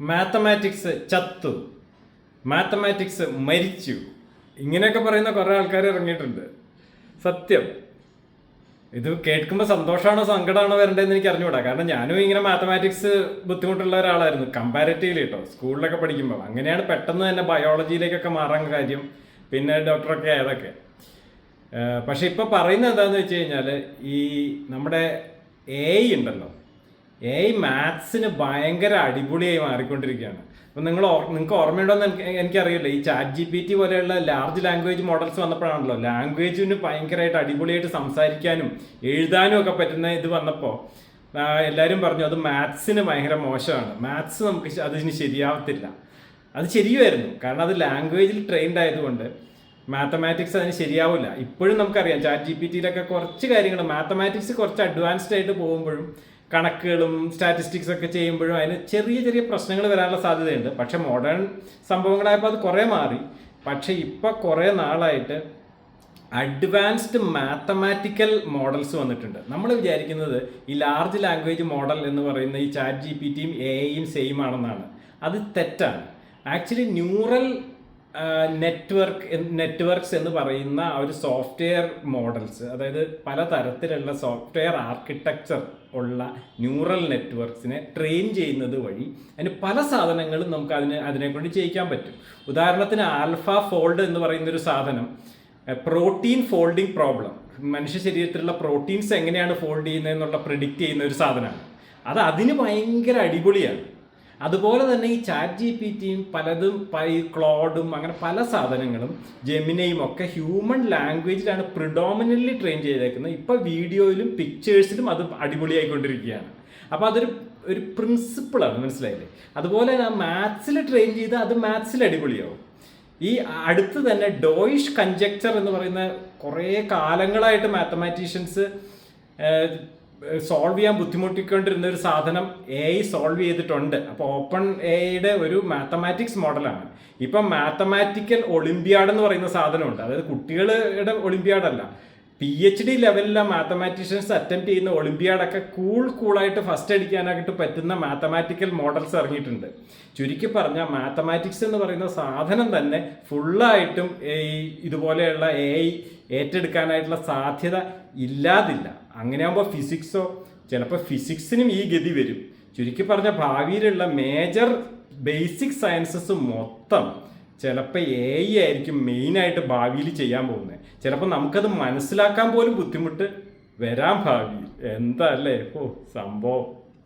Mathematics ചത്തു, mathematics മരിച്ചു, ഇങ്ങനെയൊക്കെ പറയുന്ന കുറേ ആൾക്കാർ ഇറങ്ങിയിട്ടുണ്ട്. സത്യം ഇത് കേൾക്കുമ്പോൾ സന്തോഷമാണോ സങ്കടമാണോ വരേണ്ടതെന്ന് എനിക്ക് അറിഞ്ഞുകൂടാ. കാരണം ഞാനും ഇങ്ങനെ മാത്തമാറ്റിക്സ് ബുദ്ധിമുട്ടുള്ള ഒരാളായിരുന്നു കമ്പാരിറ്റീവ്ലി കേട്ടോ, സ്കൂളിലൊക്കെ പഠിക്കുമ്പോൾ. അങ്ങനെയാണ് പെട്ടെന്ന് തന്നെ ബയോളജിയിലേക്കൊക്കെ മാറാൻ കാര്യം, പിന്നെ ഡോക്ടറൊക്കെ ആയതൊക്കെ. പക്ഷെ ഇപ്പോൾ പറയുന്നത് എന്താണെന്ന് വെച്ച് കഴിഞ്ഞാൽ, ഈ നമ്മുടെ AI ഉണ്ടല്ലോ, AI മാത്സിന് ഭയങ്കര അടിപൊളിയായി മാറിക്കൊണ്ടിരിക്കുകയാണ്. അപ്പം നിങ്ങൾക്ക് ഓർമ്മയുണ്ടോയെന്ന് എനിക്കറിയില്ല, ഈ ChatGPT പോലെയുള്ള ലാർജ് ലാംഗ്വേജ് മോഡൽസ് വന്നപ്പോഴാണല്ലോ ലാംഗ്വേജിന് ഭയങ്കരമായിട്ട് അടിപൊളിയായിട്ട് സംസാരിക്കാനും എഴുതാനും ഒക്കെ പറ്റുന്ന ഇത് വന്നപ്പോൾ എല്ലാവരും പറഞ്ഞു അത് മാത്സിന് ഭയങ്കര മോശമാണ്, മാത്സ് നമുക്ക് അതിന് ശരിയാവത്തില്ല. അത് ശരിയായിരുന്നു, കാരണം അത് ലാംഗ്വേജിൽ ട്രെയിൻഡ് ആയതുകൊണ്ട് മാത്തമാറ്റിക്സ് അതിന് ശരിയാവില്ല. ഇപ്പോഴും നമുക്കറിയാം ChatGPTയിലൊക്കെ കുറച്ച് കാര്യങ്ങൾ മാത്തമാറ്റിക്സ് കുറച്ച് അഡ്വാൻസ്ഡ് ആയിട്ട് പോകുമ്പോഴും കണക്കുകളും സ്റ്റാറ്റിസ്റ്റിക്സ് ഒക്കെ ചെയ്യുമ്പോഴും അതിന് ചെറിയ ചെറിയ പ്രശ്നങ്ങൾ വരാനുള്ള സാധ്യതയുണ്ട്. പക്ഷെ മോഡേൺ സംഭവങ്ങളായപ്പോൾ അത് കുറേ മാറി. പക്ഷെ ഇപ്പം കുറേ നാളായിട്ട് അഡ്വാൻസ്ഡ് മാത്തമാറ്റിക്കൽ മോഡൽസ് വന്നിട്ടുണ്ട്. നമ്മൾ വിചാരിക്കുന്നത് ഈ ലാർജ് ലാംഗ്വേജ് മോഡൽ എന്ന് പറയുന്ന ഈ ChatGPTയും AIയും സെയിം ആണെന്നാണ്. അത് തെറ്റാണ്. ആക്ച്വലി ന്യൂറൽ നെറ്റ്വർക്ക്സ് എന്ന് പറയുന്ന ഒരു സോഫ്റ്റ്വെയർ മോഡൽസ്, അതായത് പലതരത്തിലുള്ള സോഫ്റ്റ്വെയർ ആർക്കിടെക്ചർ ഉള്ള ന്യൂറൽ നെറ്റ്വർക്ക്സിനെ ട്രെയിൻ ചെയ്യുന്നത് വഴി അതിന് പല സാധനങ്ങളും നമുക്ക് അതിനെക്കൊണ്ട് ചെയ്യിക്കാൻ പറ്റും. ഉദാഹരണത്തിന് ആൽഫ ഫോൾഡ് എന്ന് പറയുന്നൊരു സാധനം പ്രോട്ടീൻ ഫോൾഡിങ് പ്രോബ്ലം, മനുഷ്യ ശരീരത്തിലുള്ള പ്രോട്ടീൻസ് എങ്ങനെയാണ് ഫോൾഡ് ചെയ്യുന്നതെന്നുള്ള പ്രിഡിക്റ്റ് ചെയ്യുന്ന ഒരു സാധനമാണ്. അതിന് ഭയങ്കര അടിപൊളിയാണ്. അതുപോലെ തന്നെ ഈ ChatGPTയും പലതും ക്ലോഡും അങ്ങനെ പല സാധനങ്ങളും ജെമിനയും ഒക്കെ ഹ്യൂമൻ ലാംഗ്വേജിലാണ് പ്രിഡോമിനൻ്റ്ലി ട്രെയിൻ ചെയ്തേക്കുന്നത്. ഇപ്പോൾ വീഡിയോയിലും പിക്ചേഴ്സിലും അത് അടിപൊളിയായിക്കൊണ്ടിരിക്കുകയാണ്. അപ്പോൾ ഒരു പ്രിൻസിപ്പിളാണ്, മനസ്സിലായില്ലേ? അതുപോലെ തന്നെ മാത്സിൽ ട്രെയിൻ ചെയ്ത് അത് മാത്സിൽ അടിപൊളിയാവും. ഈ അടുത്ത് തന്നെ ഡോയിഷ് കൺജക്ചർ എന്ന് പറയുന്ന കുറേ കാലങ്ങളായിട്ട് മാത്തമാറ്റീഷ്യൻസ് സോൾവ് ചെയ്യാൻ ബുദ്ധിമുട്ടിക്കൊണ്ടിരുന്ന ഒരു സാധനം AI സോൾവ് ചെയ്തിട്ടുണ്ട്. അപ്പോൾ ഓപ്പൺ AIയുടെ ഒരു മാത്തമാറ്റിക്സ് മോഡലാണ്. ഇപ്പം മാത്തമാറ്റിക്കൽ ഒളിമ്പ്യാഡ് എന്ന് പറയുന്ന സാധനമുണ്ട്. അതായത് കുട്ടികളുടെ ഒളിമ്പ്യാഡല്ല, PhD ലെവലിലെ മാത്തമാറ്റീഷ്യൻസ് അറ്റംപ്റ്റ് ചെയ്യുന്ന ഒളിമ്പ്യാഡൊക്കെ കൂളായിട്ട് ഫസ്റ്റ് അടിക്കാനായിട്ട് പറ്റുന്ന മാത്തമാറ്റിക്കൽ മോഡൽസ് ഇറങ്ങിയിട്ടുണ്ട്. ചുരുക്കി പറഞ്ഞാൽ മാത്തമാറ്റിക്സ് എന്ന് പറയുന്ന സാധനം തന്നെ ഫുള്ളായിട്ടും ഇതുപോലെയുള്ള AI ഏറ്റെടുക്കാനായിട്ടുള്ള സാധ്യത ഇല്ലാതില്ല. അങ്ങനെയാകുമ്പോൾ ഫിസിക്സോ ചിലപ്പോൾ ഫിസിക്സിനും ഈ ഗതി വരും. ചുരുക്കി പറഞ്ഞ ഭാവിയിലുള്ള മേജർ ബേസിക് സയൻസസ് മൊത്തം ചിലപ്പോൾ AI ആയിരിക്കും മെയിനായിട്ട് ഭാവിയിൽ ചെയ്യാൻ പോകുന്നത്. ചിലപ്പോൾ നമുക്കത് മനസ്സിലാക്കാൻ പോലും ബുദ്ധിമുട്ട് വരാൻ ഭാവിയിൽ. എന്താ അല്ലേ സംഭവം.